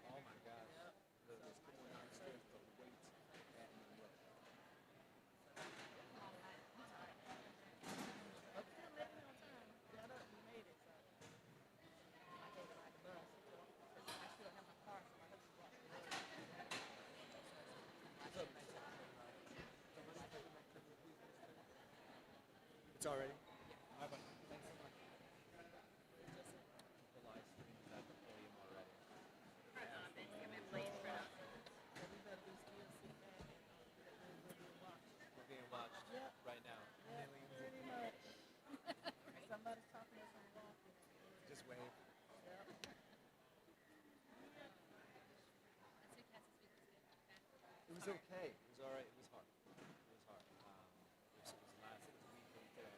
Oh my gosh. It's already. Bye bye. Thanks so much. The live stream is at the podium already. We're being watched right now. Just wave. It was okay. It was all right. It was hard. It was hard. It was last. It was a week from today.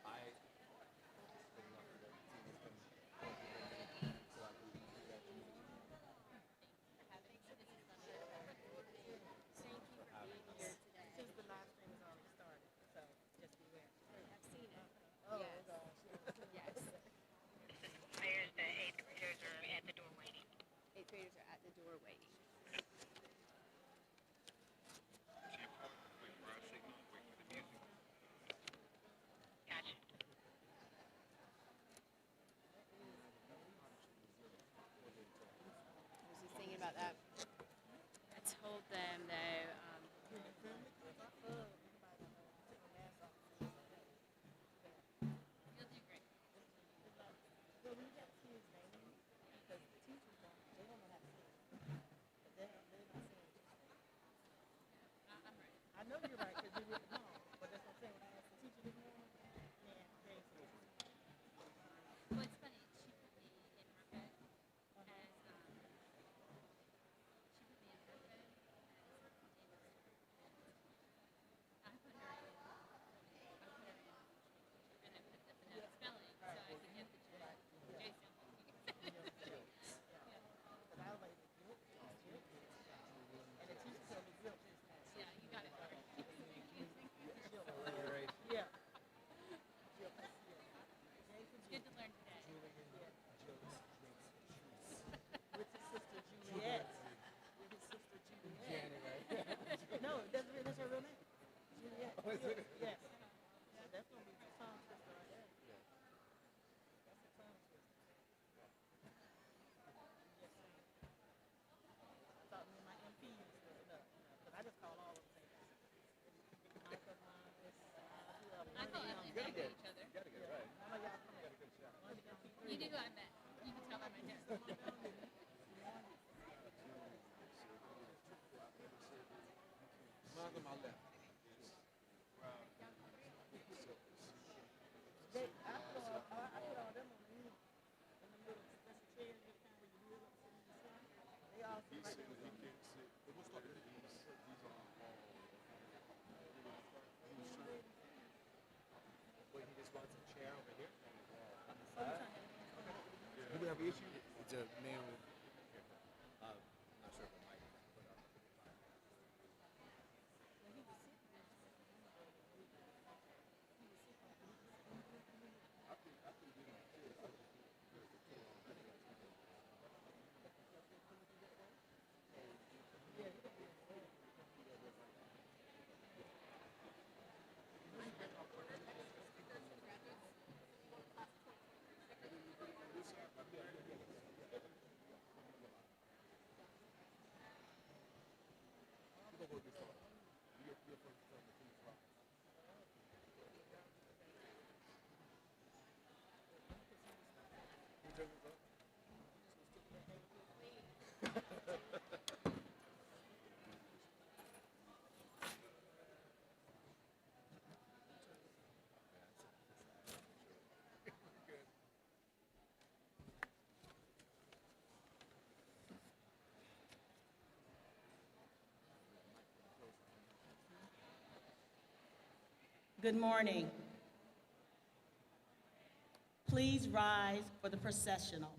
I been lucky that the team has been working with me so I can do that transition. For having us. There's the eighth graders are at the door waiting. Eighth graders are at the door waiting. Gotcha. Was he thinking about that? I told them though, you'll do great. I'm ready. Well, it's funny. She put me in her head as she put me in her head I put her in. And I put the phonetic spelling so I could get the J sound. Yeah, you got it. Alliteration. It's good to learn today. Janet, right? No, that's her real name. Juliet. Oh, is it? Yes. So that's gonna be the tongue twister right there. Yeah. That's a tongue twister. Yes, sir. I thought me and my MP used to it up, because I just call all of them. Michael, Marcus, whoever. I call One of everything them. back to each other. You gotta get it right. One of y'all come You here. got a good shot. One of the MP3. You knew who I met. You can tell by my hair. Mine's on my left. I put all them on the knee. In the middle, that's a chair, you kind where you wheel up, sit in the center. They all sit right there. He can't sit. But we'll start with these. These are all. Wait, he just wants a chair over here? On the side? Do we have an issue? It's a man with. I'm not sure if it might. Good morning. Please rise for the processional.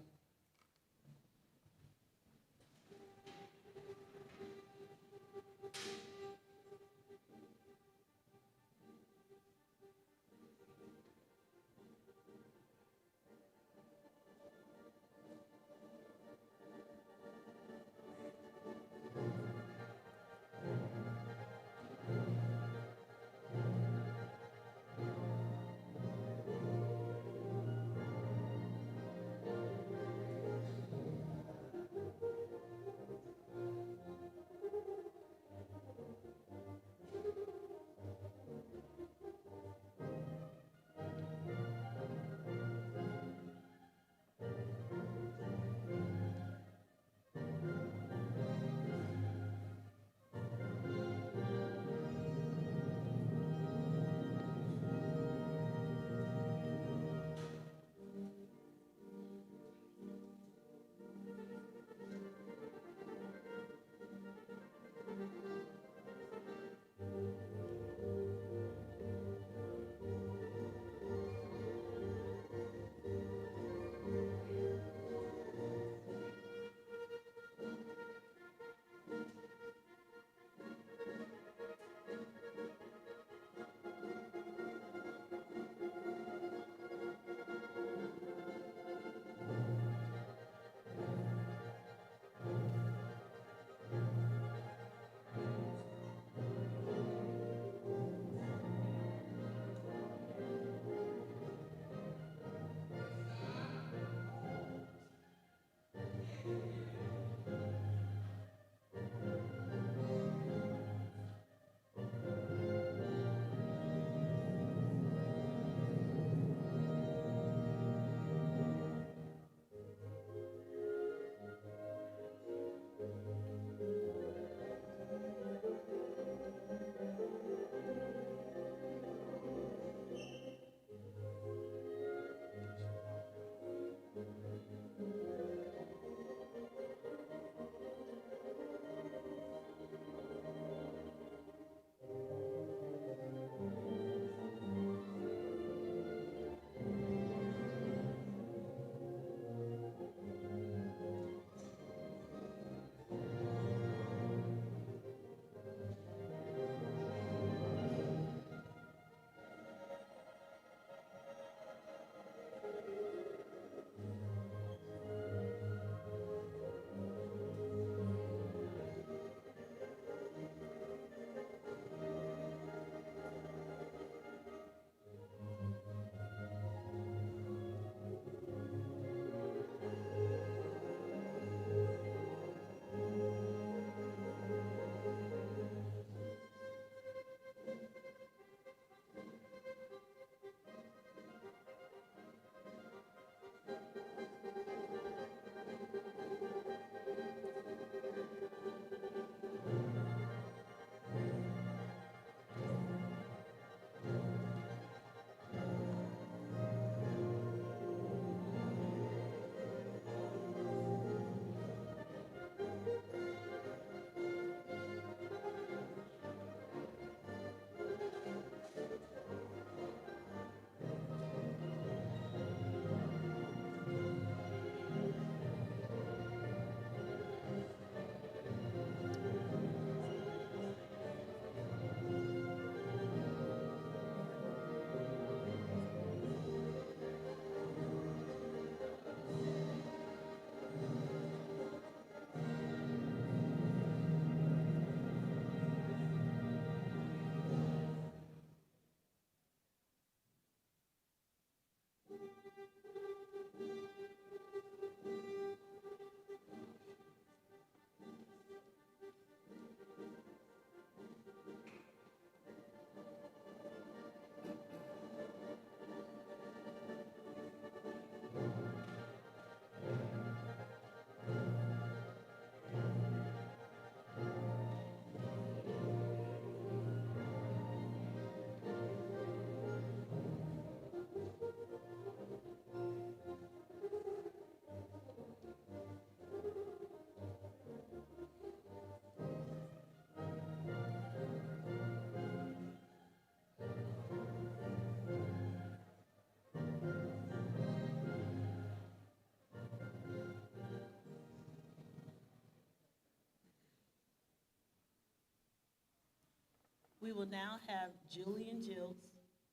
We will now have Julian Jills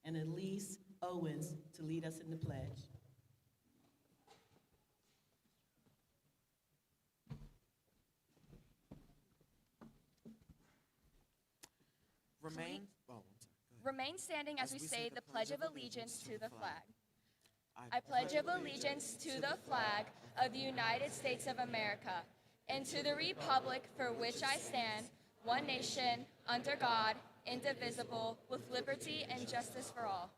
and Elise Owens to lead us in the pledge. Remain. Oh, I'm sorry. Go ahead. Remain standing as we say the Pledge of Allegiance to the flag. I pledge of allegiance to the flag of the United States of America and to the republic for which I stand, one nation, under God, indivisible, with liberty and justice for all.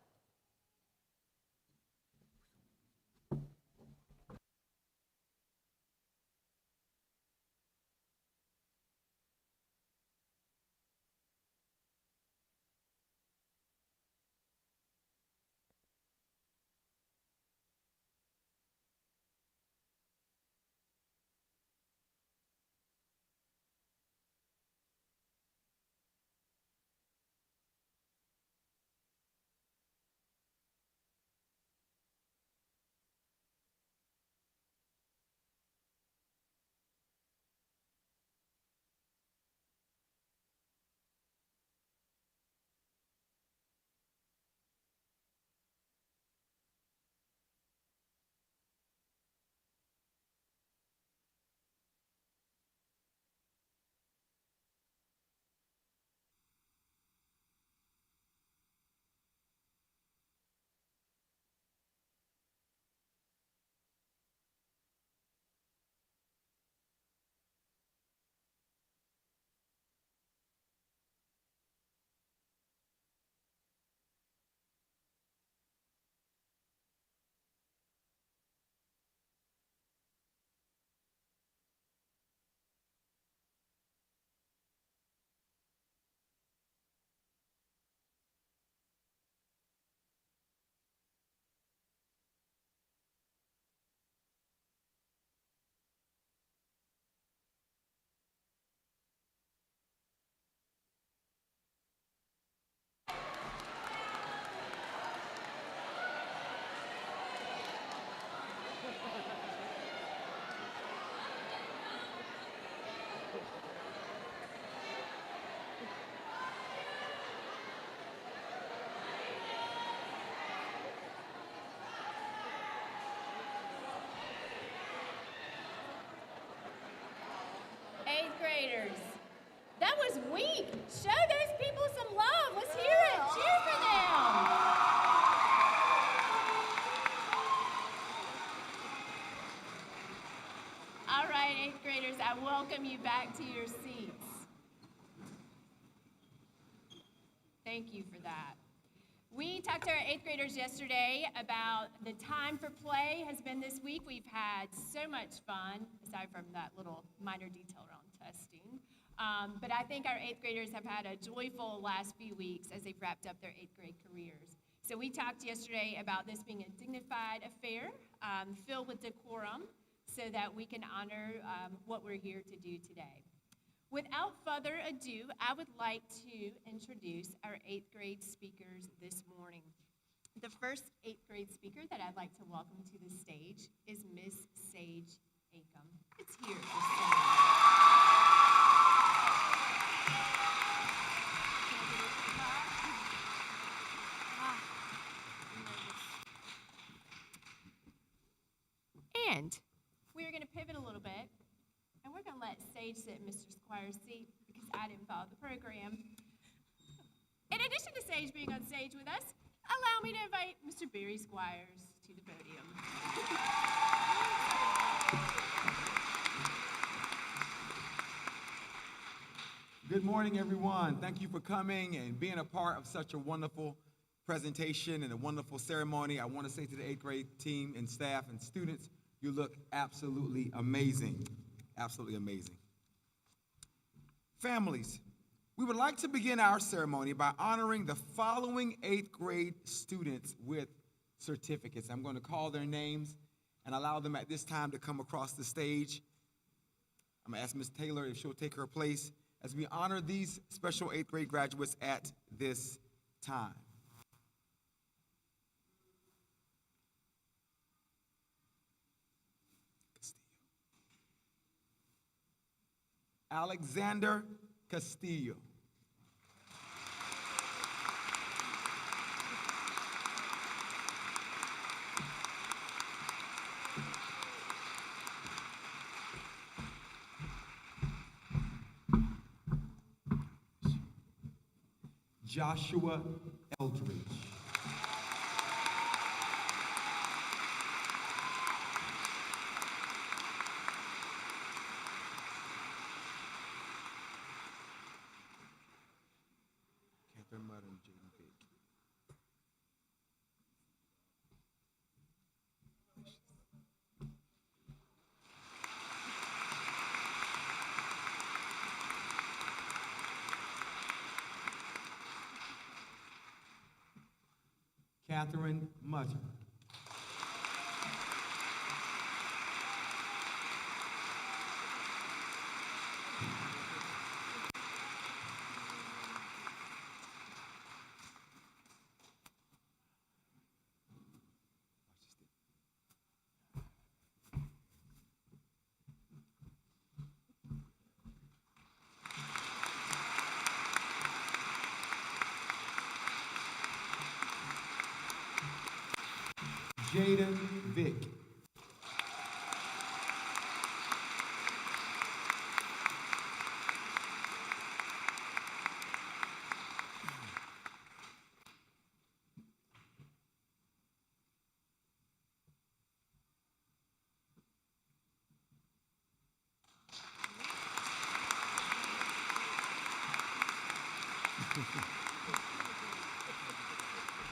Eighth graders, that was weak. Show those people some love. Let's hear it. Cheer for them. All right, eighth graders, I welcome you back to your seats. Thank you for that. We talked to our eighth graders yesterday about the time for play has been this week. We've had so much fun, aside from that little minor detail around testing. But I think our eighth graders have had a joyful last few weeks as they've wrapped up their eighth grade careers. So we talked yesterday about this being a dignified affair, filled with decorum, so that we can honor what we're here to do today. Without further ado, I would like to introduce our eighth grade speakers this morning. The first eighth grade speaker that I'd like to welcome to the stage is Miss Sage Acom. It's here to sing. And we're going to pivot a little bit, and we're going to let Sage sit in Mr. Squire's seat because I didn't follow the program. In addition to Sage being on stage with us, allow me to invite Mr. Barry Squires to the podium. Good morning, everyone. Thank you for coming and being a part of such a wonderful presentation and a wonderful ceremony. I want to say to the eighth grade team and staff and students, you look absolutely amazing. Absolutely amazing. Families, we would like to begin our ceremony by honoring the following eighth grade students with certificates. I'm going to call their names and allow them at this time to come across the stage. I'm going to ask Ms. Taylor if she'll take her place as we honor these special eighth grade graduates at this time. Alexander Castillo. Joshua Eldridge. Catherine Mudd and Jaden Big. Catherine Mutter. Jaden Vick.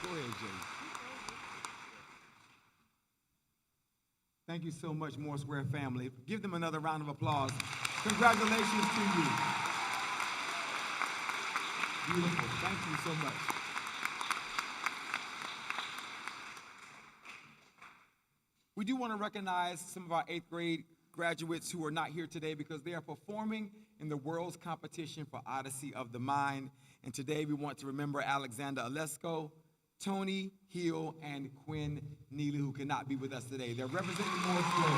Go ahead, Jaden. Thank you so much, Moore Square family. Give them another round of applause. Congratulations to you. Beautiful. Thank you so much. We do want to recognize some of our 8th grade graduates who are not here today because they are performing in the world's competition for Odyssey of the Mind. And today we want to remember Alexander Alesko, Tony Hill, and Quinn Neely, who cannot be with us today. They're representing Moore Square.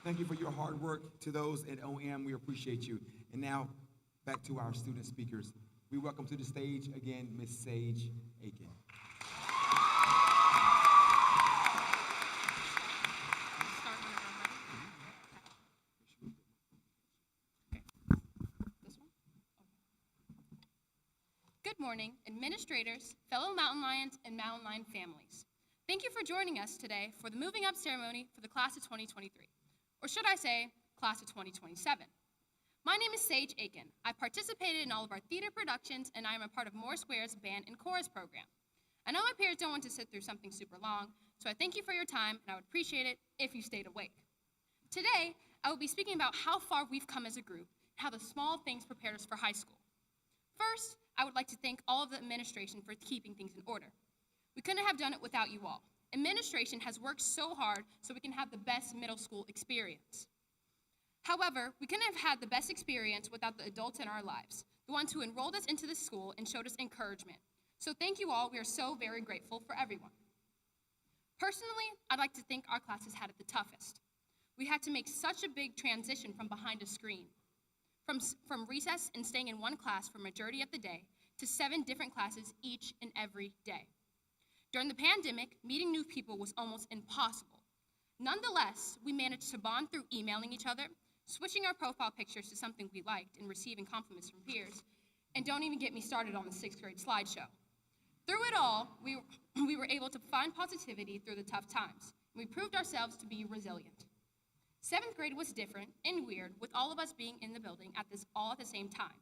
Thank you for your hard work. To those at OM, we appreciate you. And now, back to our student speakers. We welcome to the stage again, Miss Sage Aiken. Good morning, administrators, fellow Mountain Lions, and Mountain Lion families. Thank you for joining us today for the moving up ceremony for the class of 2023, or should I say, class of 2027. My name is Sage Aiken. I participated in all of our theater productions, and I am a part of Moore Square's band and chorus program. I know my peers don't want to sit through something super long, so I thank you for your time, and I would appreciate it if you stayed awake. Today, I will be speaking about how far we've come as a group, and how the small things prepared us for high school. First, I would like to thank all of the administration for keeping things in order. We couldn't have done it without you all. Administration has worked so hard so we can have the best middle school experience. However, we couldn't have had the best experience without the adults in our lives, the ones who enrolled us into the school and showed us encouragement. So thank you all. We are so very grateful for everyone. Personally, I'd like to think our classes had it the toughest. We had to make such a big transition from behind a screen. From recess and staying in one class for majority of the day to 7 different classes each and every day. During the pandemic, meeting new people was almost impossible. Nonetheless, we managed to bond through emailing each other, switching our profile pictures to something we liked, and receiving compliments from peers. And don't even get me started on the 6th grade slideshow. Through it all, we were able to find positivity through the tough times, and we proved ourselves to be resilient. 7th grade was different and weird, with all of us being in the building all at the same time,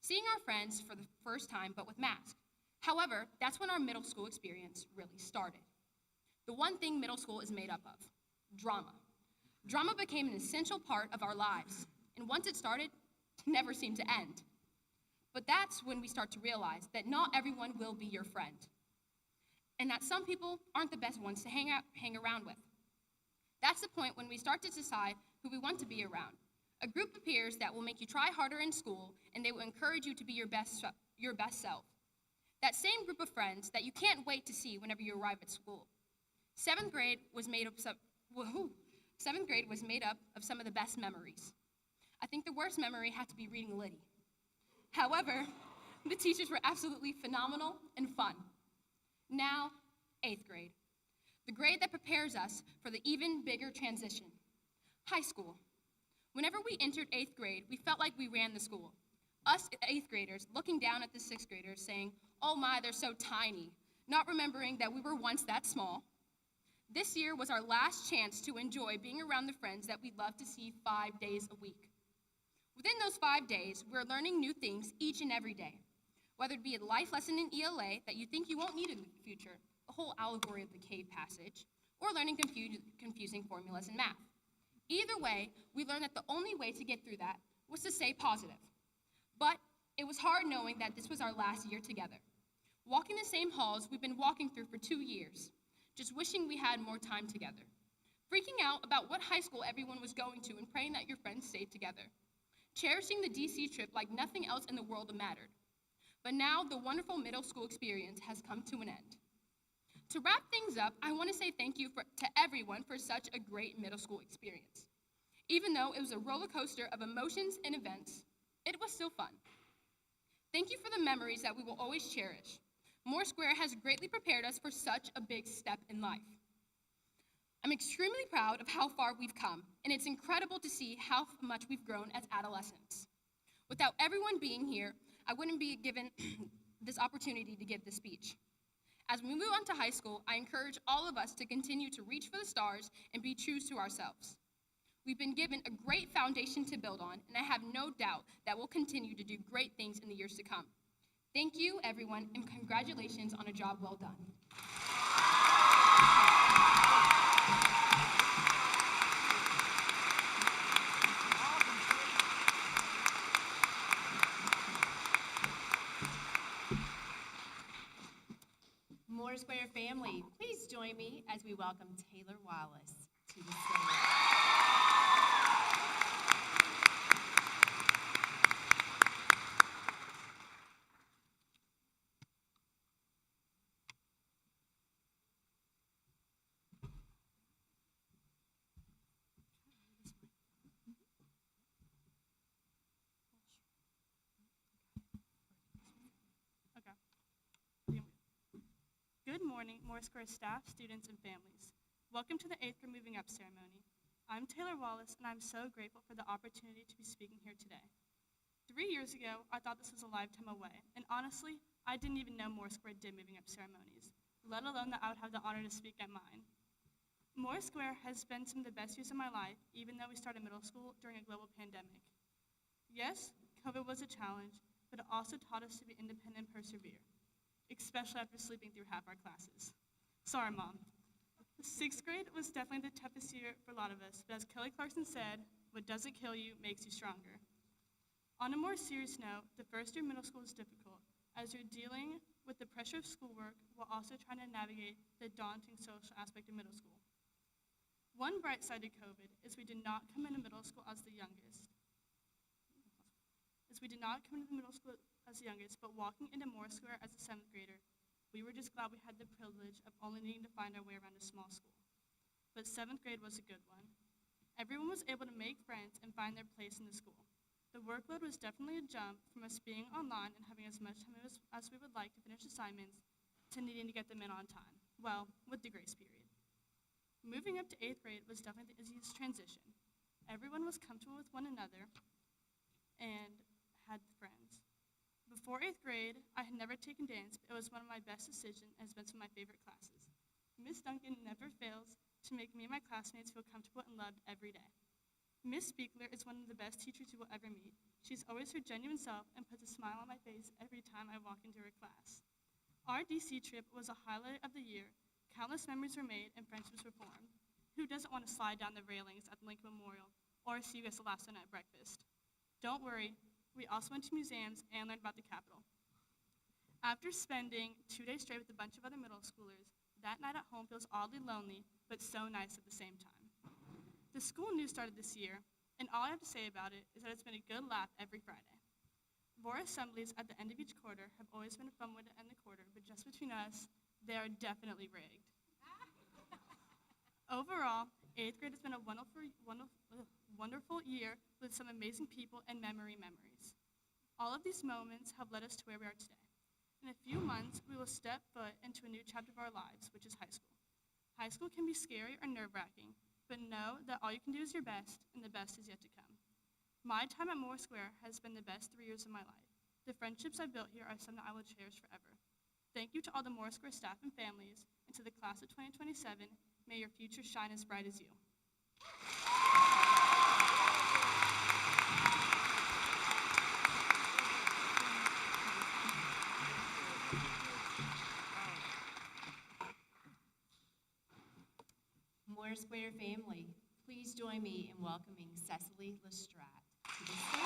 seeing our friends for the first time, but with masks. However, that's when our middle school experience really started. The one thing middle school is made up of: drama. Drama became an essential part of our lives, and once it started, it never seemed to end. But that's when we start to realize that not everyone will be your friend, and that some people aren't the best ones to hang around with. That's the point when we start to decide who we want to be around. A group of peers that will make you try harder in school, and they will encourage you to be your best self. That same group of friends that you can't wait to see whenever you arrive at school. 7th grade was made up of some of the best memories. I think the worst memory had to be reading Liddy. However, the teachers were absolutely phenomenal and fun. Now, 8th grade. The grade that prepares us for the even bigger transition. High school. Whenever we entered 8th grade, we felt like we ran the school. Us 8th graders looking down at the 6th graders saying, "Oh my, they're so tiny," not remembering that we were once that small. This year was our last chance to enjoy being around the friends that we love to see 5 days a week. Within those 5 days, we're learning new things each and every day. Whether it be a life lesson in ELA that you think you won't need in the future, the whole allegory of the cave passage, or learning confusing formulas in math. Either way, we learned that the only way to get through that was to stay positive. But it was hard knowing that this was our last year together. Walking the same halls we've been walking through for 2 years, just wishing we had more time together. Freaking out about what high school everyone was going to and praying that your friends stayed together. Cherishing the DC trip like nothing else in the world mattered. But now the wonderful middle school experience has come to an end. To wrap things up, I want to say thank you to everyone for such a great middle school experience. Even though it was a roller coaster of emotions and events, it was still fun. Thank you for the memories that we will always cherish. Moore Square has greatly prepared us for such a big step in life. I'm extremely proud of how far we've come, and it's incredible to see how much we've grown as adolescents. Without everyone being here, I wouldn't be given this opportunity to give this speech. As we move on to high school, I encourage all of us to continue to reach for the stars and be true to ourselves. We've been given a great foundation to build on, and I have no doubt that we'll continue to do great things in the years to come. Thank you, everyone, and congratulations on a job well done. Moore Square family, please join me as we welcome Taylor Wallace to the stage. Okay. Good morning, Moore Square staff, students, and families. Welcome to the 8th grade Moving Up ceremony. I'm Taylor Wallace, and I'm so grateful for the opportunity to be speaking here today. 3 years ago, I thought this was a lifetime away, and honestly, I didn't even know Moore Square did Moving Up ceremonies, let alone that I would have the honor to speak at mine. Moore Square has been some of the best years of my life, even though we started middle school during a global pandemic. Yes, COVID was a challenge, but it also taught us to be independent and persevere, especially after sleeping through half our classes. Sorry, Mom. 6th grade was definitely the toughest year for a lot of us, but as Kelly Clarkson said, what doesn't kill you makes you stronger. On a more serious note, the first year of middle school is difficult, as you're dealing with the pressure of schoolwork while also trying to navigate the daunting social aspect of middle school. One bright side of COVID is we did not come into middle school as the youngest. But walking into Moore Square as a 7th grader, we were just glad we had the privilege of only needing to find our way around a small school. But 7th grade was a good one. Everyone was able to make friends and find their place in the school. The workload was definitely a jump from us being online and having as much time as we would like to finish assignments to needing to get them in on time, well, with the grace period. Moving up to 8th grade was definitely the easiest transition. Everyone was comfortable with one another and had friends. Before 8th grade, I had never taken dance, but it was one of my best decisions and has been some of my favorite classes. Miss Duncan never fails to make me and my classmates feel comfortable and loved every day. Miss Spiegler is one of the best teachers you will ever meet. She's always her genuine self and puts a smile on my face every time I walk into her class. Our DC trip was a highlight of the year. Countless memories were made and friendships were formed. Who doesn't want to slide down the railings at the Lincoln Memorial or see you guys the last night at breakfast? Don't worry, we also went to museums and learned about the Capitol. After spending 2 days straight with a bunch of other middle schoolers, that night at home feels oddly lonely, but so nice at the same time. The school news started this year, and all I have to say about it is that it's been a good laugh every Friday. Vora assemblies at the end of each quarter have always been a fun way to end the quarter, but just between us, they are definitely rigged. Overall, 8th grade has been a wonderful year with some amazing people and memories. All of these moments have led us to where we are today. In a few months, we will step foot into a new chapter of our lives, which is high school. High school can be scary or nerve-wracking, But know that all you can do is your best, and the best is yet to come. My time at Moore Square has been the best 3 years of my life. The friendships I've built here are some that I will cherish forever. Thank you to all the Moore Square staff and families, and to the class of 2027, may your future shine as bright as you. Moore Square family, please join me in welcoming Cecily Lestrade to the stage.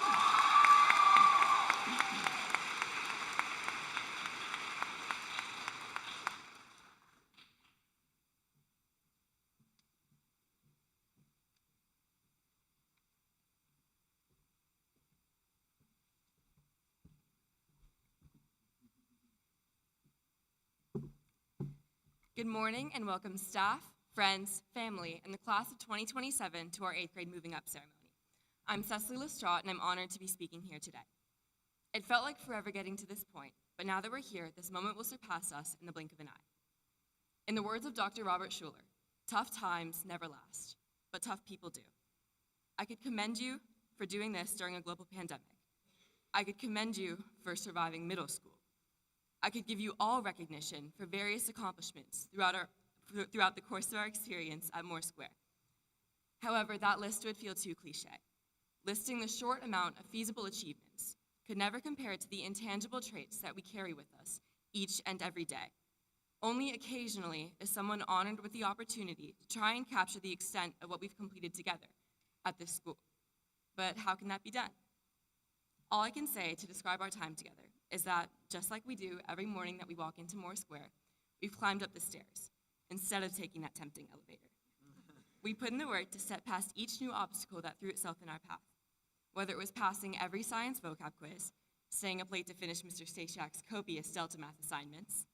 Good morning and welcome staff, friends, family, and the class of 2027 to our 8th grade moving up ceremony. I'm Cecily Lestrade and I'm honored to be speaking here today. It felt like forever getting to this point, but now that we're here, this moment will surpass us in the blink of an eye. In the words of Dr. Robert Schuller, tough times never last, but tough people do. I could commend you for doing this during a global pandemic. I could commend you for surviving middle school. I could give you all recognition for various accomplishments throughout the course of our experience at Moore Square. However, that list would feel too cliche. Listing the short amount of feasible achievements could never compare to the intangible traits that we carry with us each and every day. Only occasionally is someone honored with the opportunity to try and capture the extent of what we've completed together at this school. But how can that be done? All I can say to describe our time together is that, just like we do every morning that we walk into Moore Square, we've climbed up the stairs instead of taking that tempting elevator. We put in the work to step past each new obstacle that threw itself in our path, whether it was passing every science vocab quiz, staying up late to finish Mr. Stasiak's copious Delta math assignments,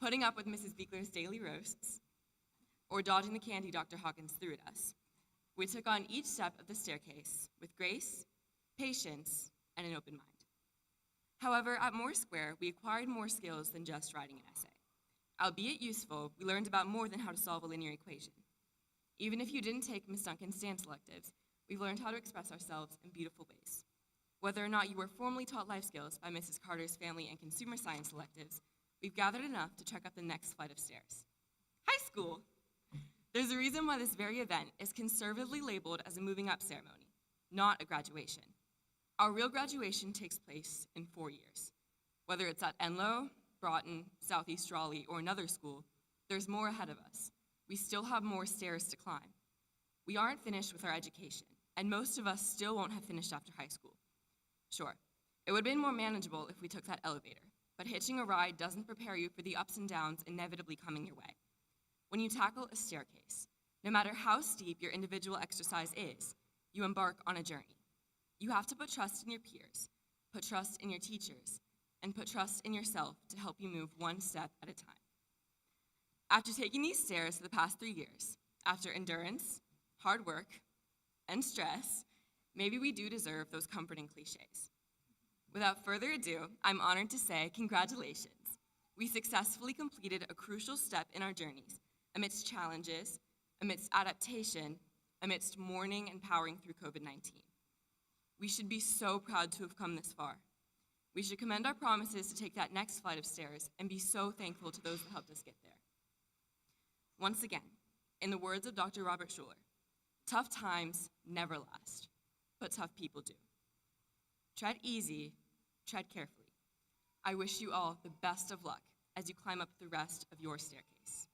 putting up with Mrs. Beekler's daily roasts, or dodging the candy Dr. Hawkins threw at us. We took on each step of the staircase with grace, patience, and an open mind. However, at Moore Square, we acquired more skills than just writing an essay. Albeit useful, we learned about more than how to solve a linear equation. Even if you didn't take Ms. Duncan's STAND selectives, we've learned how to express ourselves in beautiful ways. Whether or not you were formally taught life skills by Mrs. Carter's family and consumer science selectives, we've gathered enough to trek up the next flight of stairs. High school! There's a reason why this very event is conservatively labeled as a moving up ceremony, not a graduation. Our real graduation takes place in 4 years. Whether it's at Enloe, Broughton, Southeast Raleigh, or another school, there's more ahead of us. We still have more stairs to climb. We aren't finished with our education, and most of us still won't have finished after high school. Sure, it would have been more manageable if we took that elevator, but hitching a ride doesn't prepare you for the ups and downs inevitably coming your way. When you tackle a staircase, no matter how steep your individual exercise is, you embark on a journey. You have to put trust in your peers, put trust in your teachers, and put trust in yourself to help you move one step at a time. After taking these stairs for the past 3 years, after endurance, hard work, and stress, maybe we do deserve those comforting cliches. Without further ado, I'm honored to say congratulations. We successfully completed a crucial step in our journeys amidst challenges, amidst adaptation, amidst mourning and powering through COVID-19. We should be so proud to have come this far. We should commend our promises to take that next flight of stairs and be so thankful to those that helped us get there. Once again, in the words of Dr. Robert Schuller, tough times never last, but tough people do. Tread easy, tread carefully. I wish you all the best of luck as you climb up the rest of your staircase.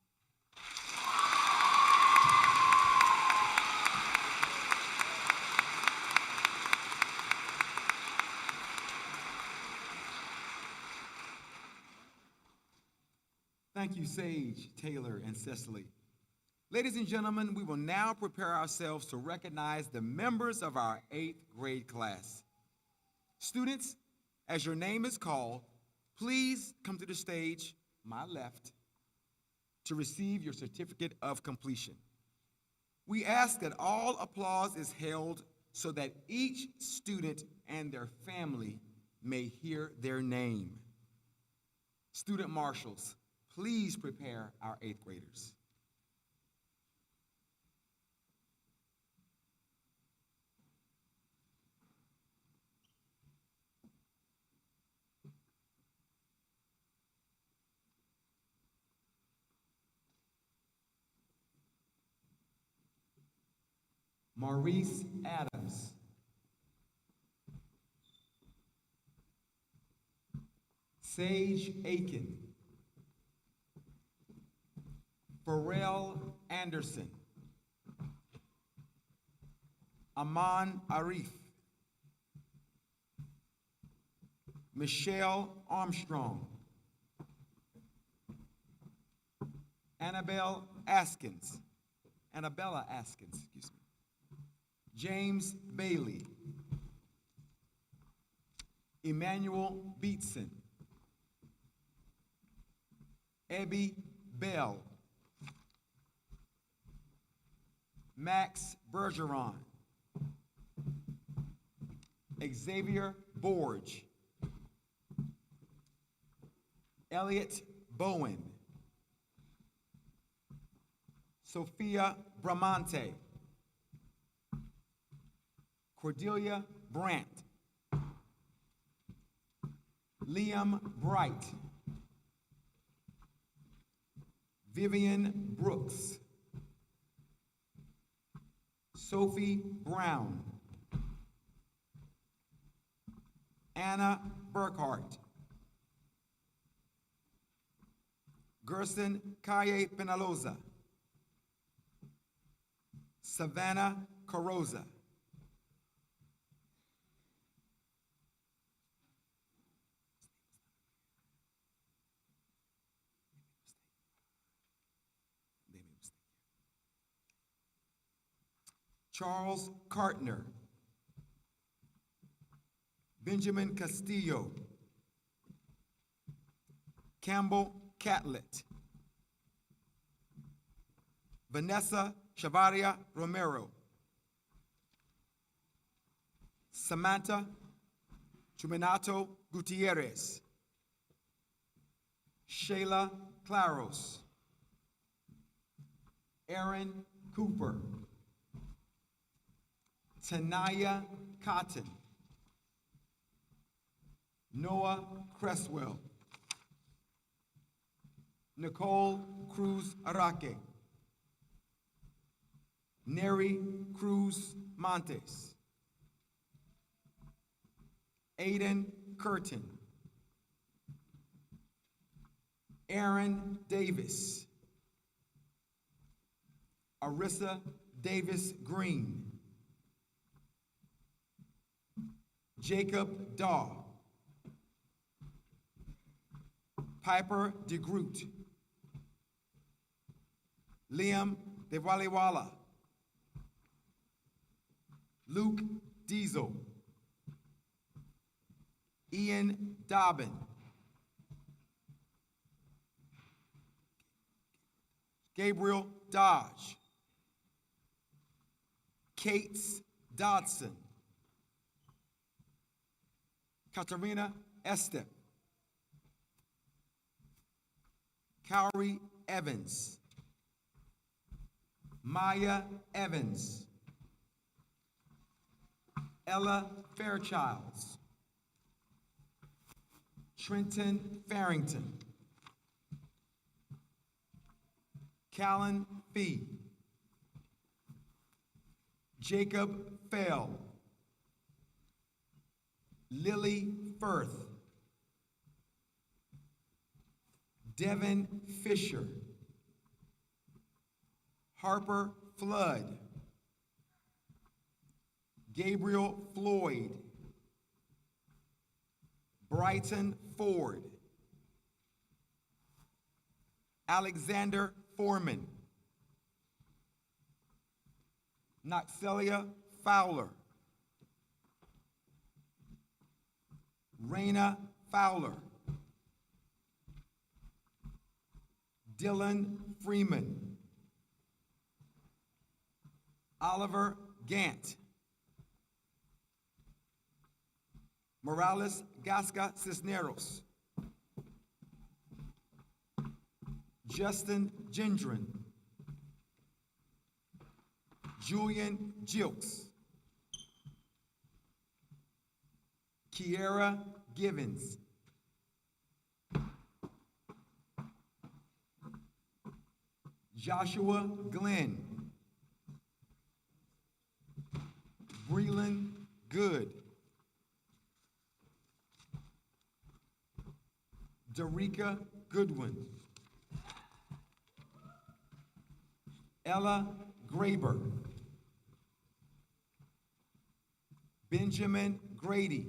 Thank you, Sage, Taylor, and Cecily. Ladies and gentlemen, we will now prepare ourselves to recognize the members of our 8th grade class. Students, as your name is called, please come to the stage, my left, to receive your certificate of completion. We ask that all applause is held so that each student and their family may hear their name. Student marshals, please prepare our 8th graders. Maurice Adams. Sage Aiken. Pharrell Anderson. Aman Arif. Michelle Armstrong. Annabella Askins, excuse me. James Bailey. Emmanuel Beatson. Ebby Bell. Max Bergeron. Xavier Borge. Elliot Bowen. Sophia Bramante. Cordelia Brandt. Liam Bright. Vivian Brooks. Sophie Brown. Anna Burkhart. Gerson Kaye Penaloza. Savannah Carosa. Charles Cartner. Benjamin Castillo. Campbell Catlett. Vanessa Chavaria Romero. Samantha Chuminato Gutierrez. Shayla Claros. Aaron Cooper. Tanaya Cotton. Noah Cresswell. Nicole Cruz Araque. Neri Cruz Montes. Aiden Curtin. Aaron Davis. Arissa Davis Green. Jacob Daw. Piper DeGroot. Liam Devaliwala. Luke Diesel. Ian Dobbin. Gabriel Dodge. Kates Dodson. Katarina Estep. Cowrie Evans. Maya Evans. Ella Fairchilds. Trenton Farrington. Callan Fee. Jacob Fell. Lily Firth. Devin Fisher. Harper Flood. Gabriel Floyd. Brighton Ford. Alexander Foreman. Noxelia Fowler. Raina Fowler. Dylan Freeman. Oliver Gant. Morales Gasca Cisneros. Justin Gendron. Julian Jilks. Kiera Givens. Joshua Glenn. Sharika Goodwin. Ella Graber. Benjamin Grady.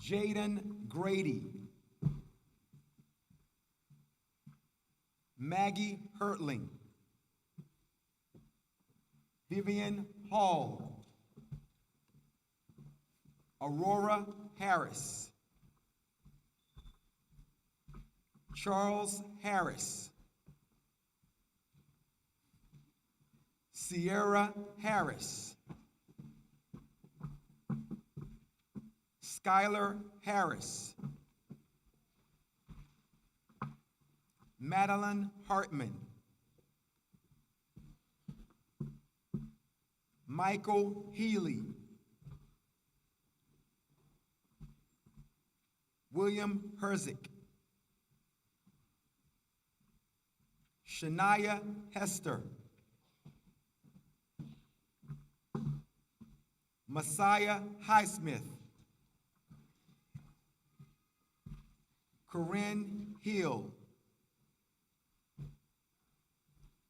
Jaden Grady. Maggie Hertling. Vivian Hall. Aurora Harris. Charles Harris. Sierra Harris. Skylar Harris. Madeline Hartman. Michael Healy. William Herzick. Shania Hester. Messiah Highsmith. Corinne Hill.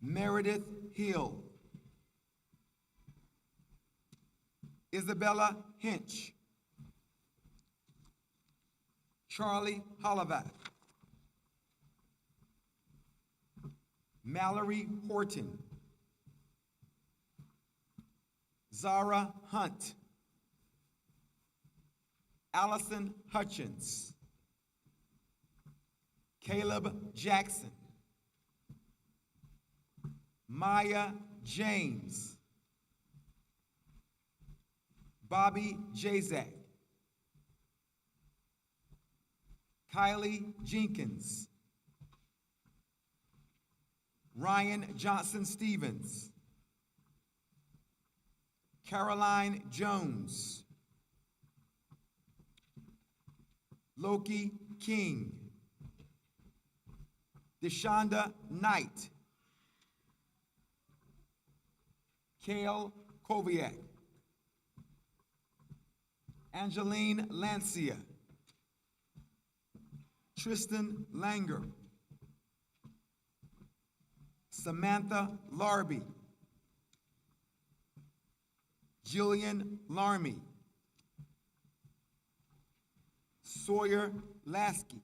Meredith Hill. Isabella Hinch. Charlie Hollavath. Mallory Horton. Zara Hunt. Allison Hutchins. Caleb Jackson. Maya James. Bobby Jazak. Kylie Jenkins. Ryan Johnson Stevens. Caroline Jones. Loki King. Deshonda Knight. Kale Koviak. Angeline Lancia. Tristan Langer. Samantha Larby. Jillian Larmy. Sawyer Lasky.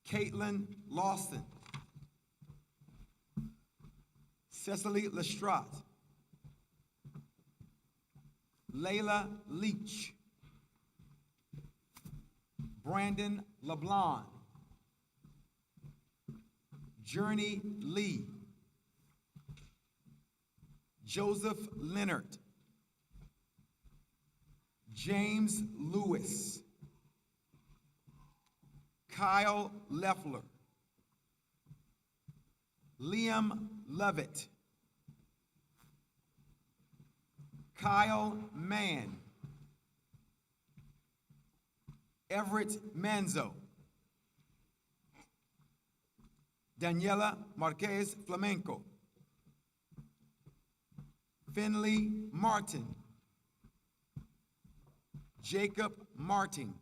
Caitlin Lawson. Cecily Lestrade. Layla Leach. Brandon LeBlanc. Journey Lee. Joseph Leonard. James Lewis. Kyle Leffler. Liam Lovett. Kyle Mann. Everett Manzo. Daniela Marquez Flamenco. Finley Martin. Jacob Martin.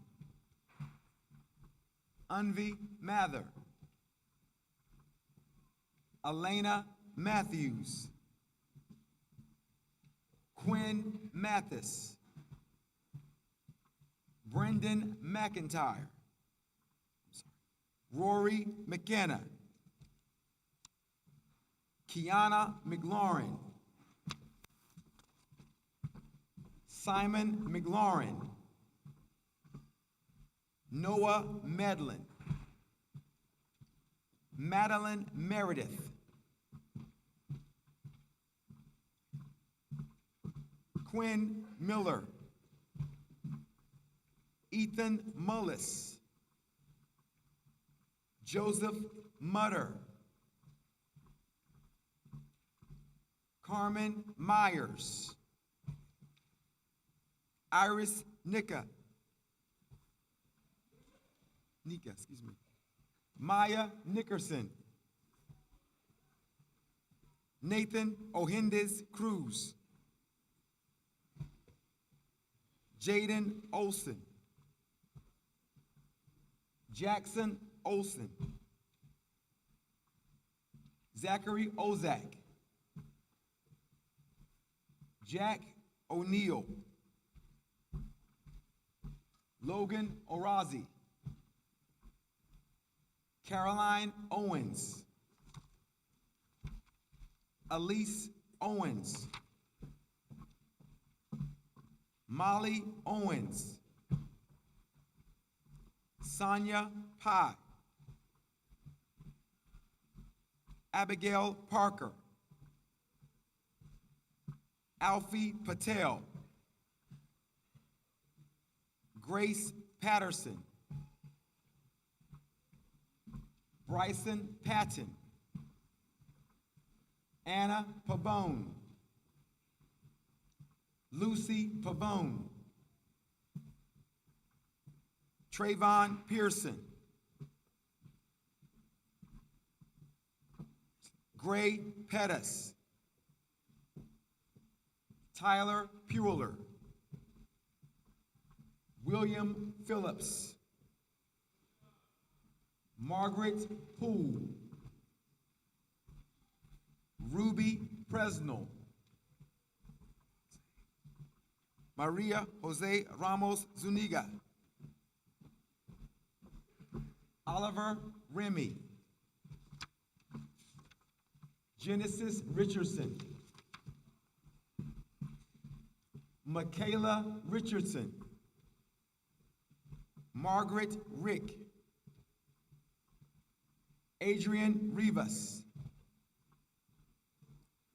Unvi Mather. Elena Matthews. Quinn Mathis. Brendan McIntyre. Rory McKenna. Kiana McLaurin. Simon McLaurin. Noah Medlin. Madeline Meredith. Quinn Miller. Ethan Mullis. Joseph Mutter. Carmen Myers. Iris Nika. Maya Nickerson. Nathan Ohindes Cruz. Jaden Olson. Jackson Olson. Zachary Ozak. Jack O'Neill. Logan Orazi. Caroline Owens. Elise Owens. Molly Owens. Sonia Pye. Abigail Parker. Alfie Patel. Grace Patterson. Bryson Patton. Anna Pavone. Lucy Pavone. Trayvon Pearson. Gray Pettis. Tyler Pueller. William Phillips. Margaret Poole. Ruby Presnell. Maria Jose Ramos Zuniga. Oliver Remy. Genesis Richardson. Michaela Richardson. Margaret Rick. Adrian Rivas.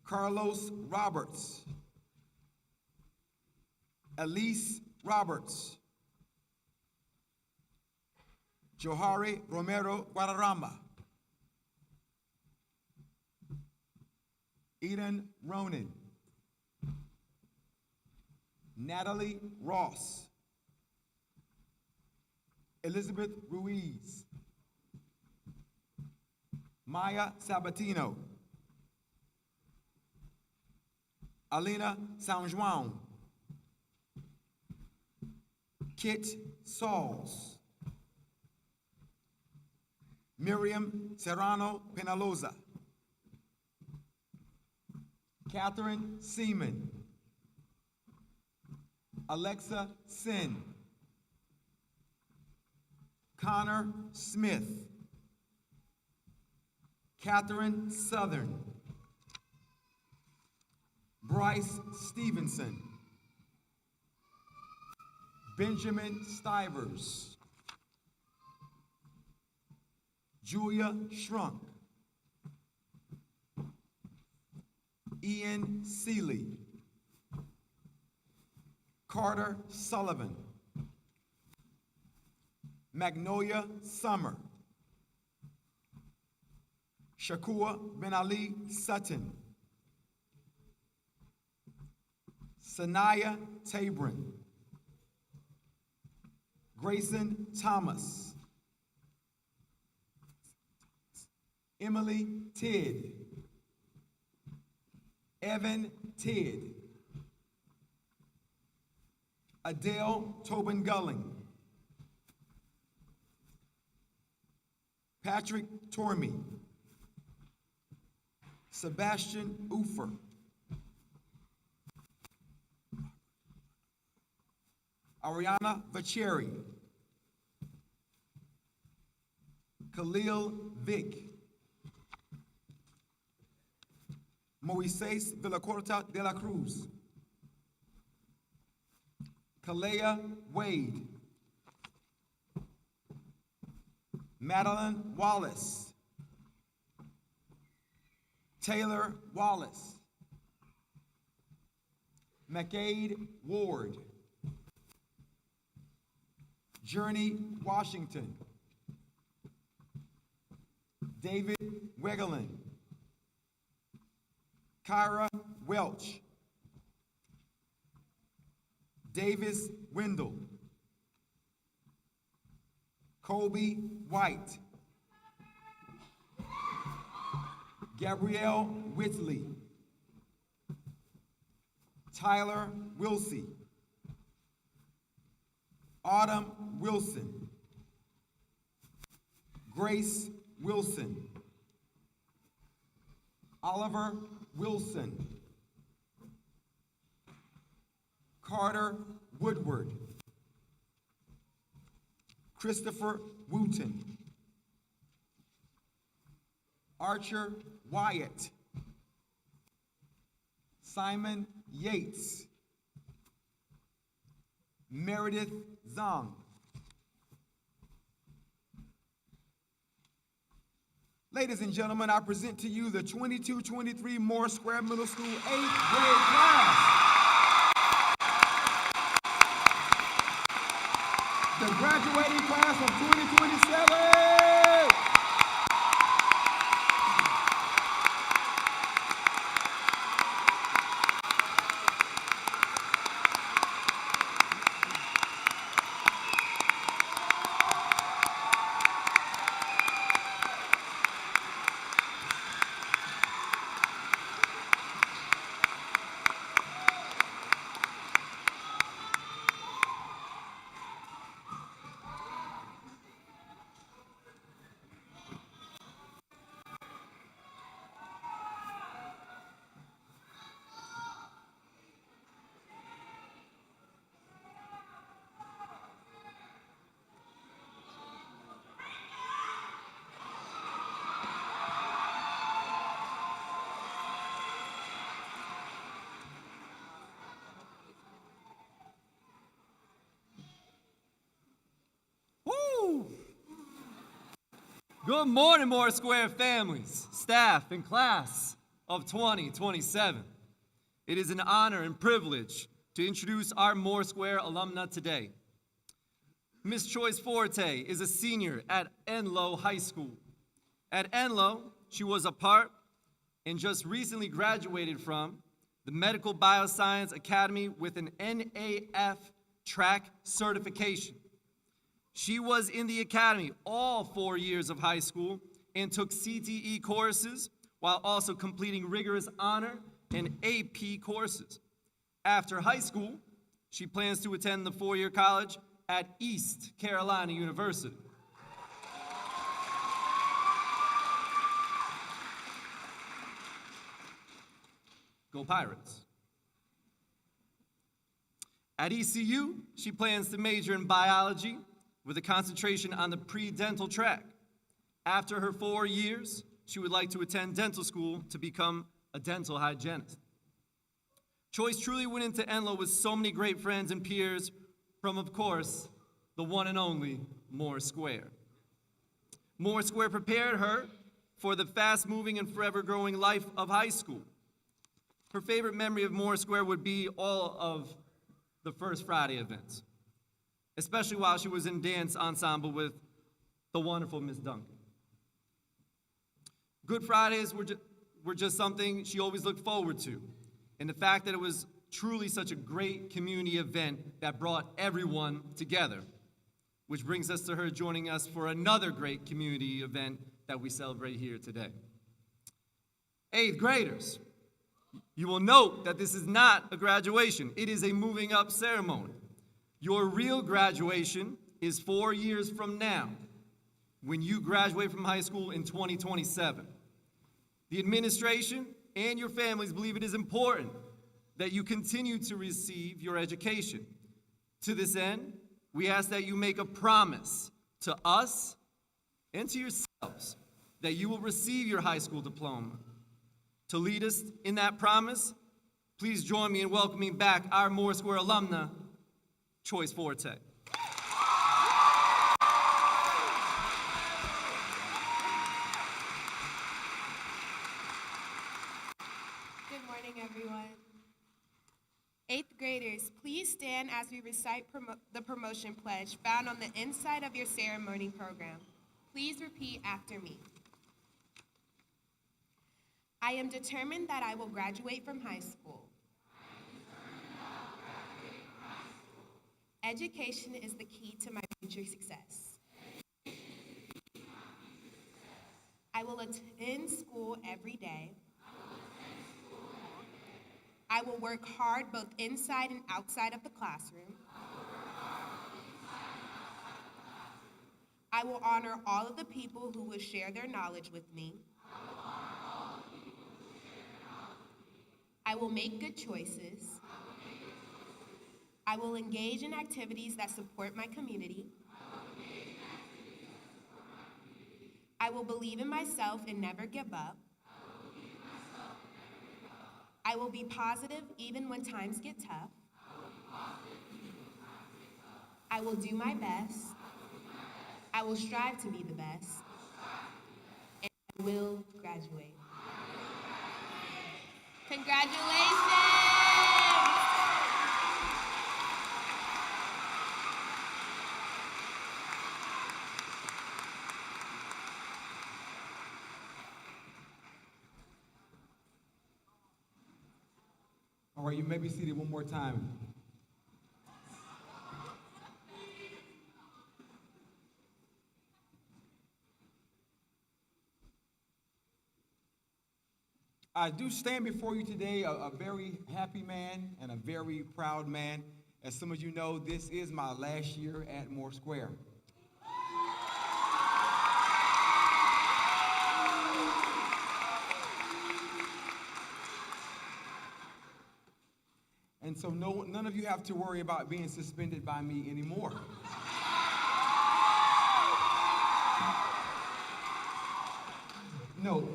Carlos Roberts. Elise Roberts. Johari Romero Guadarrama. Eden Ronan. Natalie Ross. Elizabeth Ruiz. Maya Sabatino. Alina San Juan. Kit Sauls. Miriam Serrano Penaloza. Catherine Seaman. Alexa Sin. Connor Smith. Catherine Southern. Bryce Stevenson. Benjamin Stivers. Julia Shrunk. Ian Seeley. Carter Sullivan. Magnolia Summer. Shakua Ben Ali Sutton. Sanaya Tabrin. Grayson Thomas. Emily Tidd. Evan Tidd. Adele Tobin Gulling. Patrick Tormey. Sebastian Ufer. Ariana Vacheri. Khalil Vick. Moises Villacorta de la Cruz. Kalea Wade. Madeline Wallace. Taylor Wallace. McCade Ward. Journey Washington. David Wegelin. Kyra Welch. Davis Wendell. Colby White. Gabrielle Whitley. Tyler Wilsey. Autumn Wilson. Grace Wilson. Oliver Wilson. Carter Woodward. Christopher Wooten. Archer Wyatt. Simon Yates. Meredith Zhang. Ladies and gentlemen, I present to you the 22-23 Moore Square Middle School 8th grade class. The graduating class of 2027. Good morning, Moore Square families, staff, and class of 2027. It is an honor and privilege to introduce our Moore Square alumna today. Miss Choice Forte is a senior at Enloe High School. At Enloe, she was a part and just recently graduated from the Medical Bioscience Academy with an NAF track certification. She was in the academy all 4 years of high school and took CTE courses while also completing rigorous honor and AP courses. After high school, she plans to attend the four-year college at East Carolina University. Go Pirates. At ECU, she plans to major in biology with a concentration on the pre-dental track. After her 4 years, she would like to attend dental school to become a dental hygienist. Choice truly went into Enloe with so many great friends and peers from, of course, the one and only Moore Square. Moore Square prepared her for the fast-moving and forever-growing life of high school. Her favorite memory of Moore Square would be all of the First Friday events, especially while she was in dance ensemble with the wonderful Miss Duncan. Good Fridays were just something she always looked forward to, and the fact that it was truly such a great community event that brought everyone together, which brings us to her joining us for another great community event that we celebrate here today. 8th graders, you will note that this is not a graduation. It is a moving up ceremony. Your real graduation is 4 years from now, when you graduate from high school in 2027. The administration and your families believe it is important that you continue to receive your education. To this end, we ask that you make a promise to us and to yourselves that you will receive your high school diploma. To lead us in that promise, please join me in welcoming back our Moore Square alumna, Choice Forte. Good morning, everyone. 8th graders, please stand as we recite the promotion pledge found on the inside of your ceremony program. Please repeat after me. I am determined that I will graduate from high school. Education is the key to my future success. I will attend school every day. I will work hard both inside and outside of the classroom. I will honor all of the people who will share their knowledge with me. I will make good choices. I will engage in activities that support my community. I will believe in myself and never give up. I will be positive even when times get tough. I will do my best. I will strive to be the best. And I will graduate. Congratulations! All right, you may be seated one more time. I do stand before you today a very happy man and a very proud man. As some of you know, this is my last year at Moore Square. And so none of you have to worry about being suspended by me anymore. No,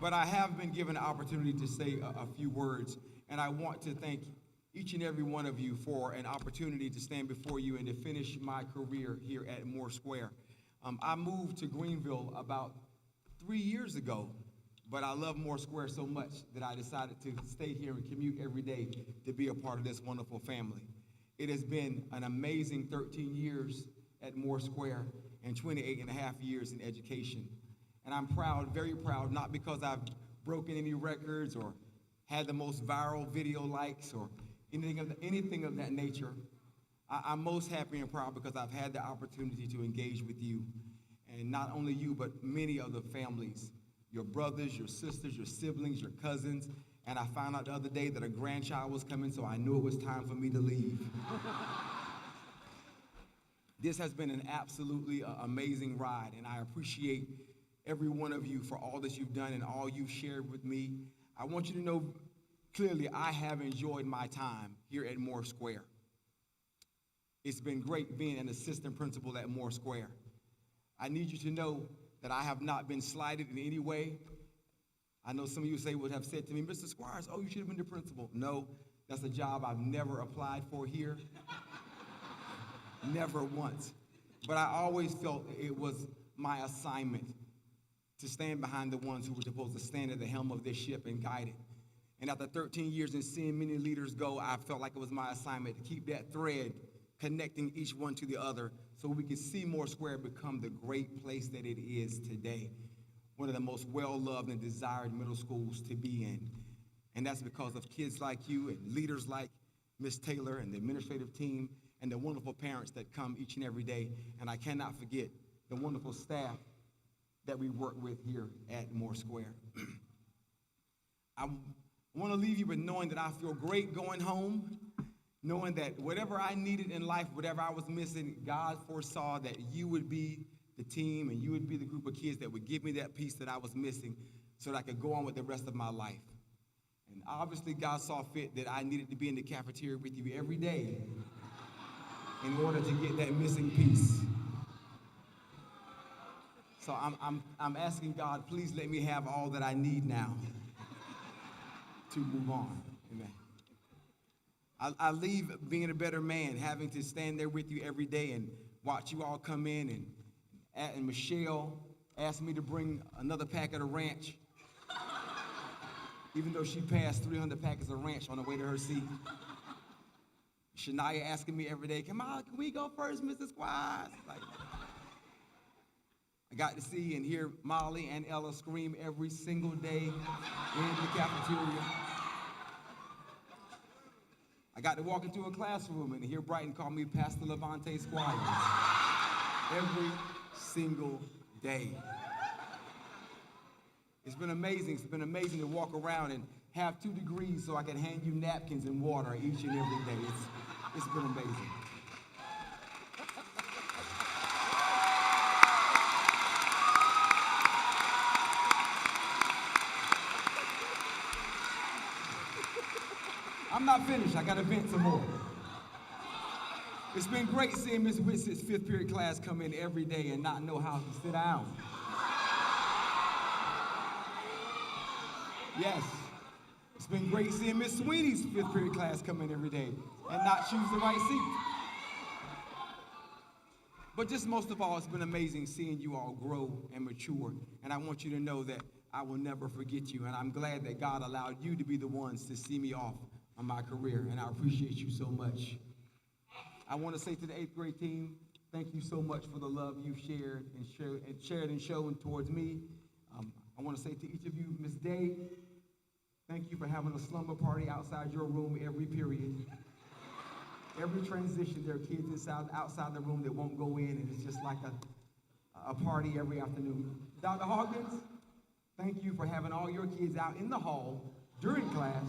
but I have been given an opportunity to say a few words, and I want to thank each and every one of you for an opportunity to stand before you and to finish my career here at Moore Square. I moved to Greenville about 3 years ago, but I love Moore Square so much that I decided to stay here and commute every day to be a part of this wonderful family. It has been an amazing 13 years at Moore Square and 28 and a half years in education. And I'm proud, very proud, not because I've broken any records or had the most viral video likes or anything of that nature. I'm most happy and proud because I've had the opportunity to engage with you, and not only you, but many other families, your brothers, your sisters, your siblings, your cousins, and I found out the other day that a grandchild was coming, so I knew it was time for me to leave. This has been an absolutely amazing ride, and I appreciate every one of you for all that you've done and all you've shared with me. I want you to know clearly I have enjoyed my time here at Moore Square. It's been great being an assistant principal at Moore Square. I need you to know that I have not been slighted in any way. I know some of you would have said to me, Mr. Squires, oh, you should have been the principal. No, that's a job I've never applied for here. Never once. But I always felt it was my assignment to stand behind the ones who were supposed to stand at the helm of this ship and guide it. And after 13 years and seeing many leaders go, I felt like it was my assignment to keep that thread connecting each one to the other so we could see Moore Square become the great place that it is today. One of the most well-loved and desired middle schools to be in. And that's because of kids like you and leaders like Ms. Taylor and the administrative team and the wonderful parents that come each and every day. And I cannot forget the wonderful staff that we work with here at Moore Square. I want to leave you with knowing that I feel great going home, knowing that whatever I needed in life, whatever I was missing, God foresaw that you would be the team and you would be the group of kids that would give me that piece that I was missing so that I could go on with the rest of my life. And obviously God saw fit that I needed to be in the cafeteria with you every day in order to get that missing piece. So I'm asking God, please let me have all that I need now to move on. Amen. I leave being a better man, having to stand there with you every day and watch you all come in, and Michelle asked me to bring another packet of ranch, even though she passed 300 packets of ranch on the way to her seat. Shania asking me every day, come on, can we go first, Mrs. Squires? Like, I got to see and hear Molly and Ella scream every single day in the cafeteria. I got to walk into a classroom and hear Brighton call me Pastor Levante Squires every single day. It's been amazing. It's been amazing to walk around and have 2 degrees so I can hand you napkins and water each and every day. It's been amazing. I'm not finished. I got to vent some more. It's been great seeing Miss Whitson's fifth period class come in every day and not know how to sit down. Yes. It's been great seeing Miss Sweeney's fifth period class come in every day and not choose the right seat. But just most of all, it's been amazing seeing you all grow and mature. And I want you to know that I will never forget you. And I'm glad that God allowed you to be the ones to see me off on my career. And I appreciate you so much. I want to say to the 8th grade team, thank you so much for the love you've shared and shown towards me. I want to say to each of you, Miss Day, thank you for having a slumber party outside your room every period. Every transition, there are kids outside the room that won't go in, and it's just like a party every afternoon. Dr. Hawkins, thank you for having all your kids out in the hall during class,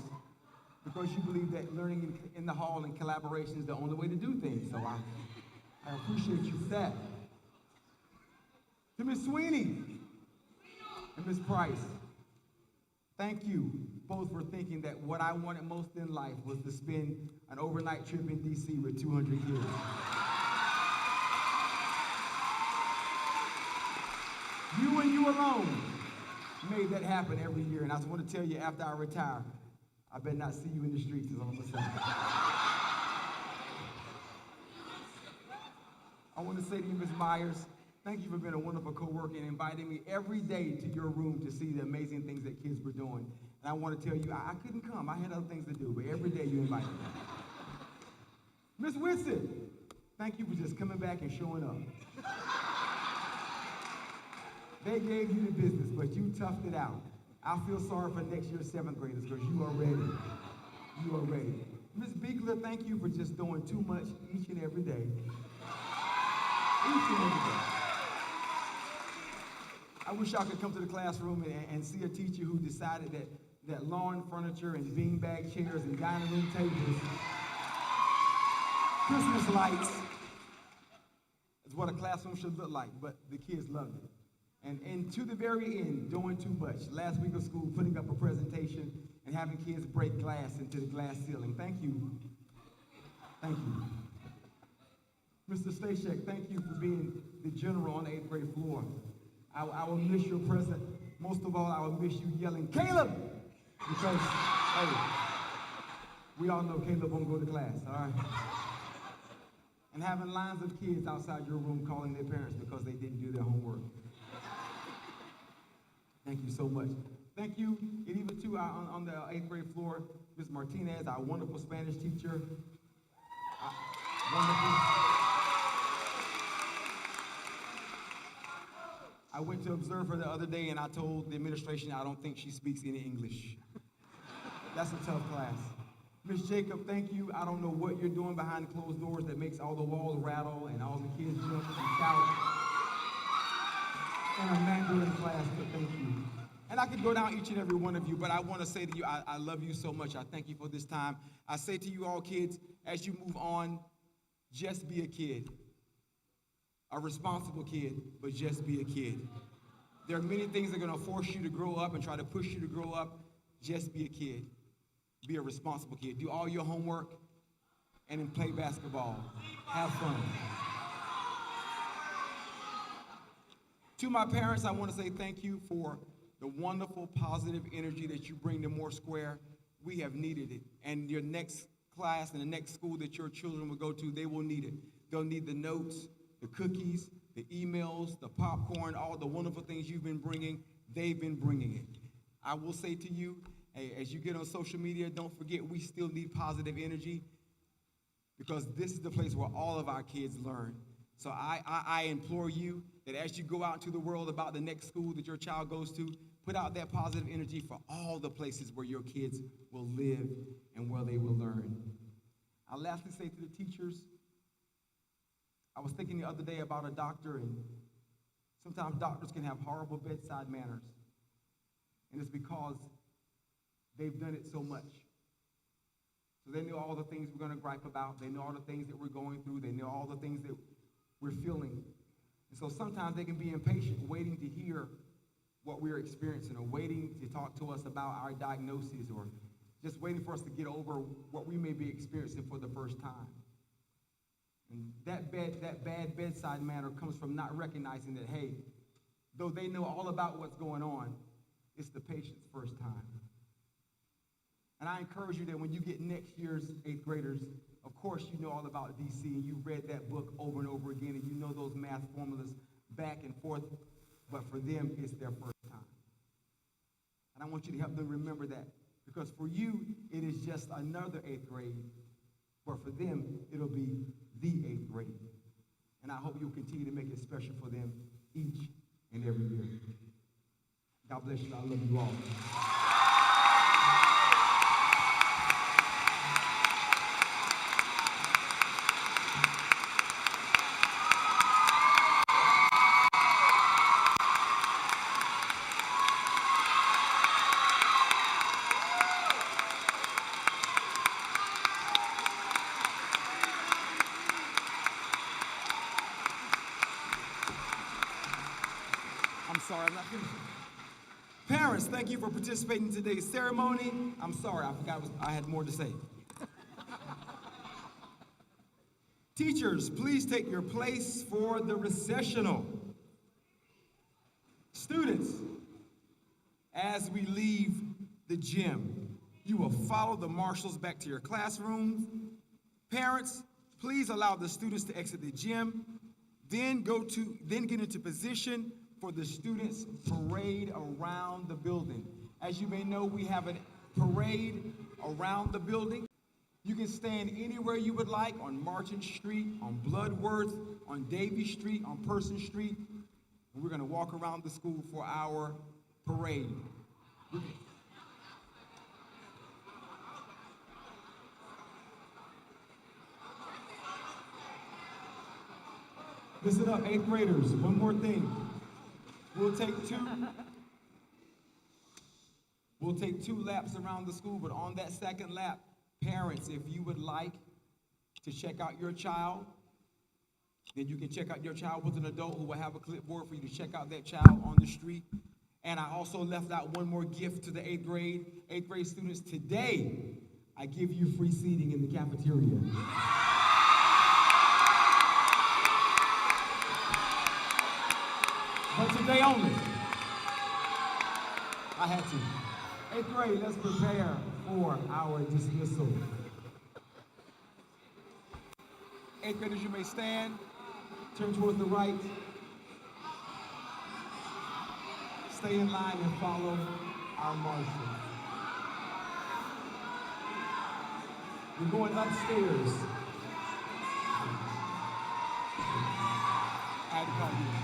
because you believe that learning in the hall and collaboration is the only way to do things. So I appreciate you for that. To Miss Sweeney and Miss Price, thank you both for thinking that what I wanted most in life was to spend an overnight trip in DC with 200 kids. You and you alone made that happen every year, and I just want to tell you, after I retire, I better not see you in the streets as all of a sudden. I want to say to you, Ms. Myers, thank you for being a wonderful coworker and inviting me every day to your room to see the amazing things that kids were doing. And I want to tell you, I couldn't come. I had other things to do, but every day you invited me. Ms. Winston, thank you for just coming back and showing up. They gave you the business, but you toughed it out. I feel sorry for next year's 7th graders because you are ready. You are ready. Ms. Beekler, thank you for just doing too much each and every day. Each and every day. I wish I could come to the classroom and see a teacher who decided that lawn furniture and beanbag chairs and dining room tables, Christmas lights, is what a classroom should look like, but the kids loved it. And to the very end, doing too much. Last week of school, putting up a presentation and having kids break glass into the glass ceiling. Thank you. Thank you. Mr. Stashek, thank you for being the general on the 8th grade floor. I will miss your presence. Most of all, I will miss you yelling, Caleb! Because, hey, we all know Caleb won't go to class, all right? And having lines of kids outside your room calling their parents because they didn't do their homework. Thank you so much. Thank you, and even too, on the 8th grade floor, Ms. Martinez, our wonderful Spanish teacher. Wonderful. I went to observe her the other day, and I told the administration I don't think she speaks any English. That's a tough class. Ms. Jacob, thank you. I don't know what you're doing behind closed doors that makes all the walls rattle and all the kids jump and shout. And a Mandarin class, but thank you. And I could go down each and every one of you, but I want to say to you, I love you so much. I thank you for this time. I say to you all kids, as you move on, just be a kid. A responsible kid, but just be a kid. There are many things that are going to force you to grow up and try to push you to grow up. Just be a kid. Be a responsible kid. Do all your homework and then play basketball. Have fun. To my parents, I want to say thank you for the wonderful, positive energy that you bring to Moore Square. We have needed it. And your next class and the next school that your children will go to, they will need it. They'll need the notes, the cookies, the emails, the popcorn, all the wonderful things you've been bringing. They've been bringing it. I will say to you, hey, as you get on social media, don't forget we still need positive energy because this is the place where all of our kids learn. So I implore you that as you go out into the world about the next school that your child goes to, put out that positive energy for all the places where your kids will live and where they will learn. I'll lastly say to the teachers, I was thinking the other day about a doctor, and sometimes doctors can have horrible bedside manners. And it's because they've done it so much. So they know all the things we're going to gripe about. They know all the things that we're going through. They know all the things that we're feeling. And so sometimes they can be impatient, waiting to hear what we're experiencing or waiting to talk to us about our diagnosis or just waiting for us to get over what we may be experiencing for the first time. And that bad bedside manner comes from not recognizing that, hey, though they know all about what's going on, it's the patient's first time. And I encourage you that when you get next year's 8th graders, of course you know all about DC, and you read that book over and over again, and you know those math formulas back and forth, but for them, it's their first time. And I want you to help them remember that, because for you, it is just another 8th grade, but for them, it'll be the 8th grade. And I hope you'll continue to make it special for them each and every year. God bless you. I love you all. I'm sorry, I'm not finished. Parents, thank you for participating in today's ceremony. I'm sorry, I forgot I had more to say. Teachers, please take your place for the recessional. Students, as we leave the gym, you will follow the marshals back to your classrooms. Parents, please allow the students to exit the gym, then get into position for the students' parade around the building. As you may know, we have a parade around the building. You can stand anywhere you would like, on Marchant Street, on Bloodworth, on Davie Street, on Person Street. And we're gonna walk around the school for our parade. Listen up, 8th graders, one more thing. We'll take two laps around the school, but on that second lap, parents, if you would like to check out your child, then you can check out your child with an adult who will have a clipboard for you to check out that child on the street. And I also left out one more gift to the 8th grade students. Today, I give you free seating in the cafeteria. But today only. I had to. 8th grade, let's prepare for our dismissal. 8th graders, you may stand, turn towards the right, stay in line and follow our marshal. We're going upstairs. I had to call you.